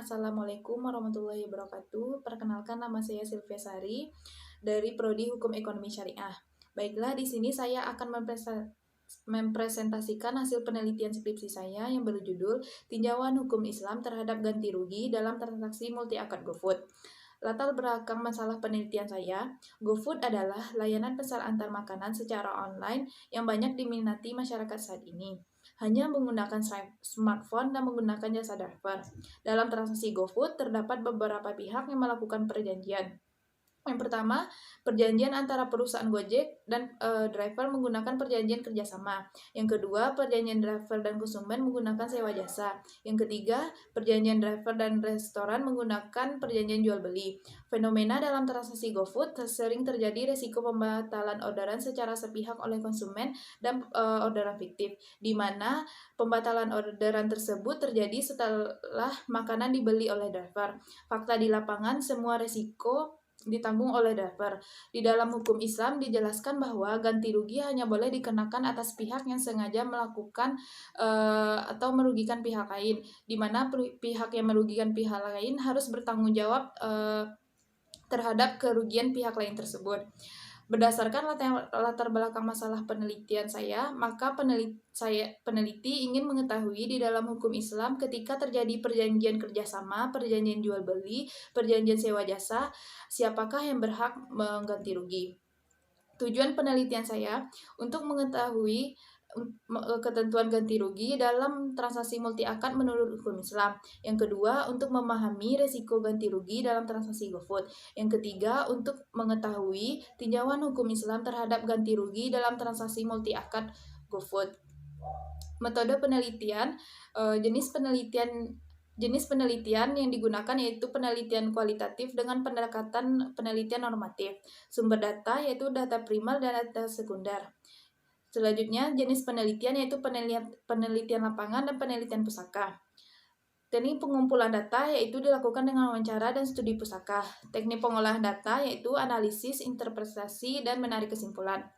Assalamualaikum warahmatullahi wabarakatuh. Perkenalkan, nama saya Sylvia Sari dari Prodi Hukum Ekonomi Syariah. Baiklah, di sini saya akan mempresentasikan hasil penelitian skripsi saya yang berjudul Tinjauan Hukum Islam Terhadap Ganti Rugi dalam Transaksi Multi Akad GoFood. Latar belakang masalah penelitian saya, GoFood adalah layanan pesan antar makanan secara online yang banyak diminati masyarakat saat ini. Hanya menggunakan smartphone dan menggunakan jasa driver. Dalam transaksi GoFood, terdapat beberapa pihak yang melakukan perjanjian. Yang pertama, perjanjian antara perusahaan Gojek dan driver menggunakan perjanjian kerjasama. Yang kedua, perjanjian driver dan konsumen menggunakan sewa jasa. Yang ketiga, perjanjian driver dan restoran menggunakan perjanjian jual beli. Fenomena dalam transaksi GoFood sering terjadi resiko pembatalan orderan secara sepihak oleh konsumen dan orderan fiktif, di mana pembatalan orderan tersebut terjadi setelah makanan dibeli oleh driver. Fakta di lapangan, semua resiko ditanggung oleh driver. Di dalam hukum Islam dijelaskan bahwa ganti rugi hanya boleh dikenakan atas pihak yang sengaja melakukan atau merugikan pihak lain, di mana pihak yang merugikan pihak lain harus bertanggung jawab terhadap kerugian pihak lain tersebut. Berdasarkan latar belakang masalah penelitian saya, maka peneliti ingin mengetahui di dalam hukum Islam ketika terjadi perjanjian kerjasama, perjanjian jual beli, perjanjian sewa jasa, siapakah yang berhak mengganti rugi. Tujuan penelitian saya untuk mengetahui ketentuan ganti rugi dalam transaksi multi akad menurut hukum Islam. Yang kedua, untuk memahami resiko ganti rugi dalam transaksi GoFood. Yang ketiga, untuk mengetahui tinjauan hukum Islam terhadap ganti rugi dalam transaksi multi akad GoFood. Metode penelitian, jenis penelitian yang digunakan yaitu penelitian kualitatif dengan pendekatan penelitian normatif. Sumber data yaitu data primer dan data sekunder. Selanjutnya, jenis penelitian yaitu penelitian lapangan dan penelitian pusaka. Teknik pengumpulan data yaitu dilakukan dengan wawancara dan studi pusaka. Teknik pengolahan data yaitu analisis, interpretasi, dan menarik kesimpulan.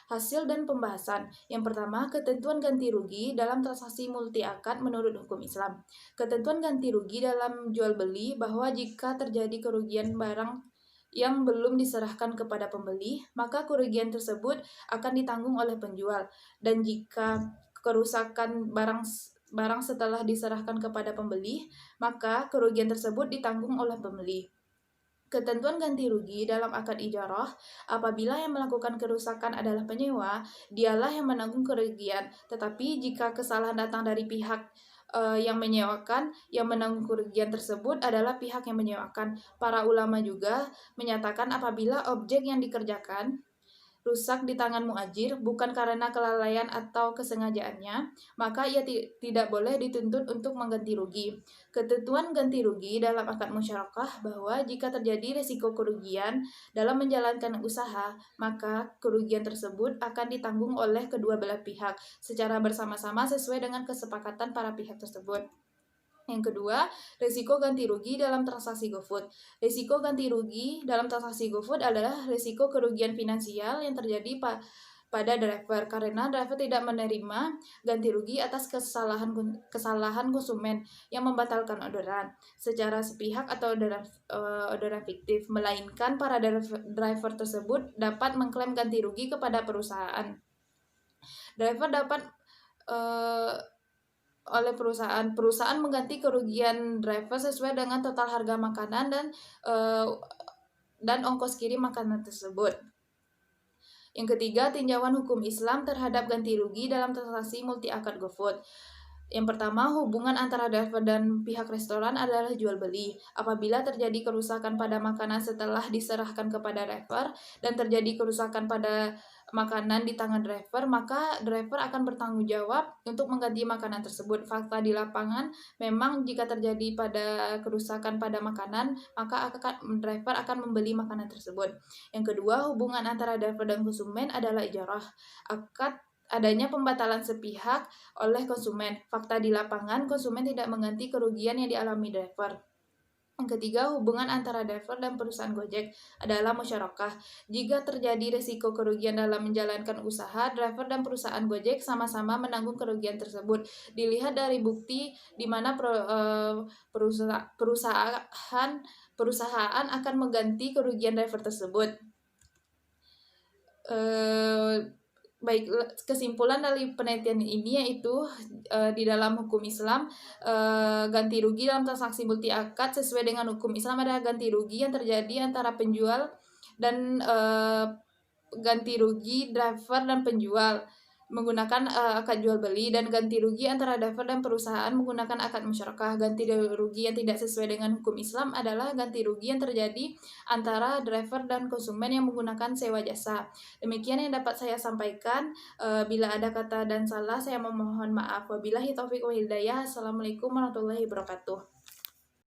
Hasil dan pembahasan. Yang pertama, ketentuan ganti rugi dalam transaksi multi akad menurut hukum Islam. Ketentuan ganti rugi dalam jual beli bahwa jika terjadi kerugian barang yang belum diserahkan kepada pembeli, maka kerugian tersebut akan ditanggung oleh penjual. Dan jika kerusakan barang setelah diserahkan kepada pembeli, maka kerugian tersebut ditanggung oleh pembeli. Ketentuan ganti rugi dalam akad ijarah, apabila yang melakukan kerusakan adalah penyewa, dialah yang menanggung kerugian. Tetapi jika kesalahan datang dari pihak yang menyewakan, yang menanggung kerugian tersebut adalah pihak yang menyewakan. Para ulama juga menyatakan apabila objek yang dikerjakan rusak di tangan muajir bukan karena kelalaian atau kesengajaannya, maka ia tidak boleh dituntut untuk mengganti rugi. Ketentuan ganti rugi dalam akad musyarakah bahwa jika terjadi resiko kerugian dalam menjalankan usaha, maka kerugian tersebut akan ditanggung oleh kedua belah pihak secara bersama-sama sesuai dengan kesepakatan para pihak tersebut. Yang kedua, risiko ganti rugi dalam transaksi GoFood. Risiko ganti rugi dalam transaksi GoFood adalah risiko kerugian finansial yang terjadi pada driver karena driver tidak menerima ganti rugi atas kesalahan konsumen yang membatalkan orderan secara sepihak atau orderan fiktif, melainkan para driver tersebut dapat mengklaim ganti rugi kepada perusahaan. Driver dapat oleh perusahaan mengganti kerugian driver sesuai dengan total harga makanan dan ongkos kirim makanan tersebut. Yang ketiga, tinjauan hukum Islam terhadap ganti rugi dalam transaksi multi akad GoFood. Yang pertama, hubungan antara driver dan pihak restoran adalah jual beli. Apabila terjadi kerusakan pada makanan setelah diserahkan kepada driver dan terjadi kerusakan pada makanan di tangan driver, maka driver akan bertanggung jawab untuk mengganti makanan tersebut. Fakta di lapangan, memang jika terjadi pada kerusakan pada makanan, maka driver akan membeli makanan tersebut. Yang kedua, hubungan antara driver dan konsumen adalah ijarah. Akad adanya pembatalan sepihak oleh konsumen. Fakta di lapangan, konsumen tidak mengganti kerugian yang dialami driver. Yang ketiga, hubungan antara driver dan perusahaan Gojek adalah musyarakah. Jika terjadi risiko kerugian dalam menjalankan usaha, driver dan perusahaan Gojek sama-sama menanggung kerugian tersebut. Dilihat dari bukti di mana perusahaan akan mengganti kerugian driver tersebut. Baik, kesimpulan dari penelitian ini yaitu di dalam hukum Islam, ganti rugi dalam transaksi multi akad sesuai dengan hukum Islam adalah ganti rugi yang terjadi antara penjual dan ganti rugi driver dan penjual menggunakan akad jual beli, dan ganti rugi antara driver dan perusahaan menggunakan akad musyarakah. Ganti rugi yang tidak sesuai dengan hukum Islam adalah ganti rugi yang terjadi antara driver dan konsumen yang menggunakan sewa jasa. Demikian yang dapat saya sampaikan. Bila ada kata dan salah, saya memohon maaf. Wabillahi taufiq wal hidayah. Assalamualaikum warahmatullahi wabarakatuh.